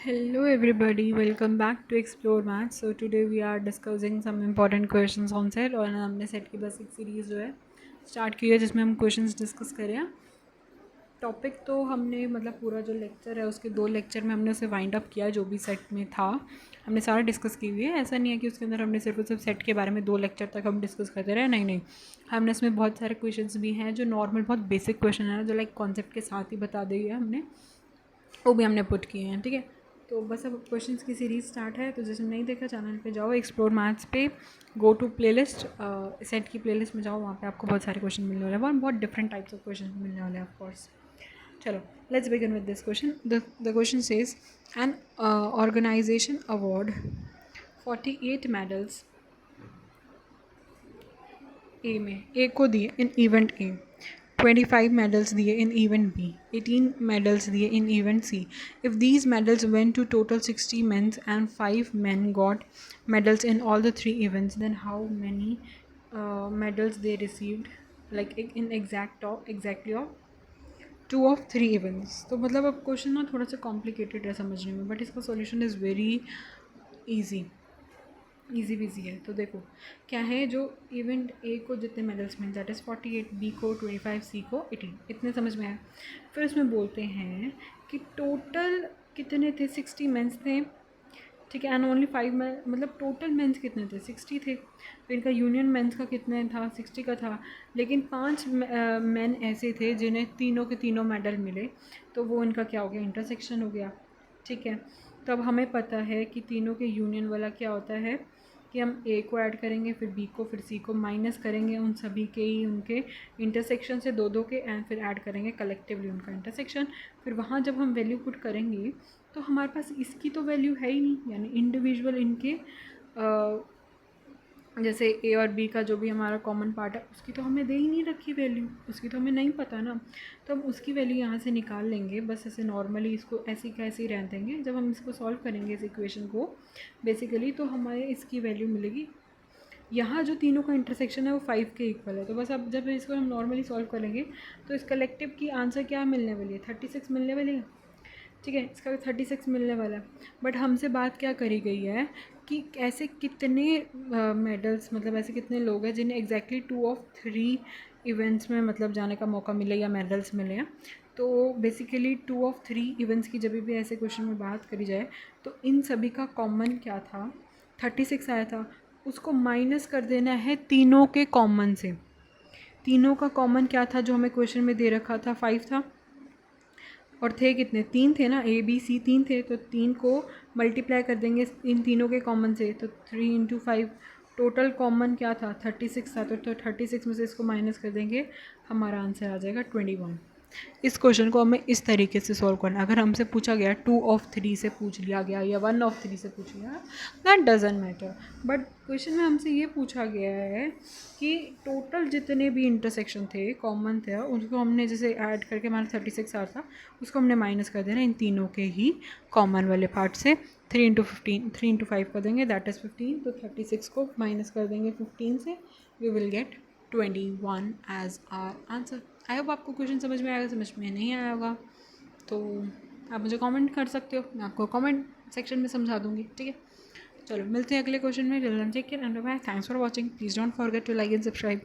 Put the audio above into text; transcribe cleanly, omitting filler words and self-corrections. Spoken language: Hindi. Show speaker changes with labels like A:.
A: Hello everybody, welcome back to Explore Maths. So today we are discussing some important questions on set और हमने सेट की बस एक सीरीज़ जो है स्टार्ट की है जिसमें हम क्वेश्चंस डिस्कस करें। टॉपिक तो हमने मतलब पूरा जो लेक्चर है उसके 2 लेक्चर में हमने उसे वाइंड अप किया जो भी सेट में था हमने सारा डिस्कस की हुई है। ऐसा नहीं है कि उसके अंदर हमने सिर्फ और सिर्फ सेट के बारे में 2 लेक्चर तक हम डिस्कस करते रहे, नहीं नहीं, हमने इसमें बहुत सारे क्वेश्चंस भी हैं जो नॉर्मल बहुत बेसिक क्वेश्चन है जो लाइक कॉन्सेप्ट के साथ ही बता दी है हमने, वो भी हमने पुट किए हैं। ठीक है, तो बस अब क्वेश्चंस की सीरीज़ स्टार्ट है। तो जैसे नहीं देखा चैनल पे जाओ, एक्सप्लोर मैथ्स पे गो टू प्लेलिस्ट, सेट की प्लेलिस्ट में जाओ, वहाँ पे आपको बहुत सारे क्वेश्चन मिलने वाले हैं और बहुत डिफरेंट टाइप्स ऑफ क्वेश्चन मिलने वाले हैं ऑफ कोर्स। चलो let's begin with this question. The question says an organisation award 48 medals A में ए को दिए इन इवेंट ए, 25 medals दिए in event B, 18 medals दिए in event C. If these medals went to total 60 men and 5 men got medals in all the 3 events, then how many medals they received, like in exactly of 2 of 3 events. तो मतलब अब क्वेश्चन ना थोड़ा सा कॉम्प्लिकेटेड है समझने में, बट इसका solution is very easy busy है। तो देखो क्या है, जो इवेंट ए को जितने मेडल्स मिले दैट इज़ 48, बी को 25, सी को 18, इतने समझ में आया। फिर उसमें बोलते हैं कि टोटल कितने थे, 60 मेंस थे, ठीक है, एंड ओनली 5 men, मतलब टोटल मेंस कितने थे, 60 थे। फिर इनका यूनियन मेंस का कितने था, 60 का था, लेकिन 5 मेन ऐसे थे जिन्हें तीनों के तीनों मेडल मिले, तो वो इनका क्या हो गया, इंटरसेक्शन हो गया। ठीक है, तो अब हमें पता है कि तीनों के यूनियन वाला क्या होता है कि हम ए को ऐड करेंगे, फिर बी को, फिर सी को, माइनस करेंगे उन सभी के ही उनके इंटरसेक्शन से दो दो के, एंड फिर ऐड करेंगे कलेक्टिवली उनका इंटरसेक्शन। फिर वहाँ जब हम वैल्यू पुट करेंगे तो हमारे पास इसकी तो वैल्यू है ही नहीं, यानी इंडिविजुअल इनके जैसे ए और बी का जो भी हमारा कॉमन पार्ट है उसकी तो हमें दे ही नहीं रखी वैल्यू, उसकी तो हमें नहीं पता ना। तो हम उसकी वैल्यू यहाँ से निकाल लेंगे, बस ऐसे नॉर्मली इसको ऐसे कैसे ही रहने देंगे। जब हम इसको सॉल्व करेंगे इस इक्वेशन को बेसिकली, तो हमारे इसकी वैल्यू मिलेगी, यहाँ जो तीनों का इंटरसेक्शन है वो 5 के इक्वल है। तो बस अब जब इसको हम नॉर्मली सॉल्व करेंगे तो इस कलेक्टिव की आंसर क्या मिलने वाली है, 36 मिलने वाली है। ठीक है, इसका भी 36 मिलने वाला है। बट हमसे बात क्या करी गई है कि ऐसे कितने मेडल्स, मतलब ऐसे कितने लोग हैं जिन्हें एग्जैक्टली 2 of 3 इवेंट्स में मतलब जाने का मौका मिले या मेडल्स मिले हैं। तो बेसिकली 2 of 3 इवेंट्स की जब भी ऐसे क्वेश्चन में बात करी जाए तो इन सभी का कॉमन क्या था, 36 आया था, उसको माइनस कर देना है तीनों के कॉमन से। तीनों का कॉमन क्या था जो हमें क्वेश्चन में दे रखा था, 5 था, और थे कितने, 3 थे ना, ए बी सी 3 थे, तो 3 को मल्टीप्लाई कर देंगे इन तीनों के कॉमन से, तो 3 × 5, टोटल कॉमन क्या था, 36 था, तो 36 में से इसको माइनस कर देंगे, हमारा आंसर आ जाएगा 21। इस क्वेश्चन को हमें इस तरीके से सॉल्व करना है। अगर हमसे पूछा गया 2 of 3 से पूछ लिया गया या 1 of 3 से पूछ लिया, that doesn't matter, but question में हमसे ये पूछा गया है कि टोटल जितने भी इंटरसेक्शन थे कॉमन थे उनको हमने जैसे ऐड करके हमारा 36 आ था, उसको हमने माइनस कर देना इन तीनों के ही कॉमन वाले पार्ट से। 3 × 5 कर देंगे, दैट इज़ 15, तो 36 को माइनस कर देंगे 15 से, we will get 21 as our answer. I hope आपको क्वेश्चन समझ में आएगा, समझ में नहीं आया होगा तो आप मुझे कमेंट कर सकते हो, मैं आपको कमेंट सेक्शन में समझा दूँगी। ठीक है, चलो मिलते हैं अगले क्वेश्चन में। Till then take care and bye, thanks for watching, please don't forget to like and subscribe.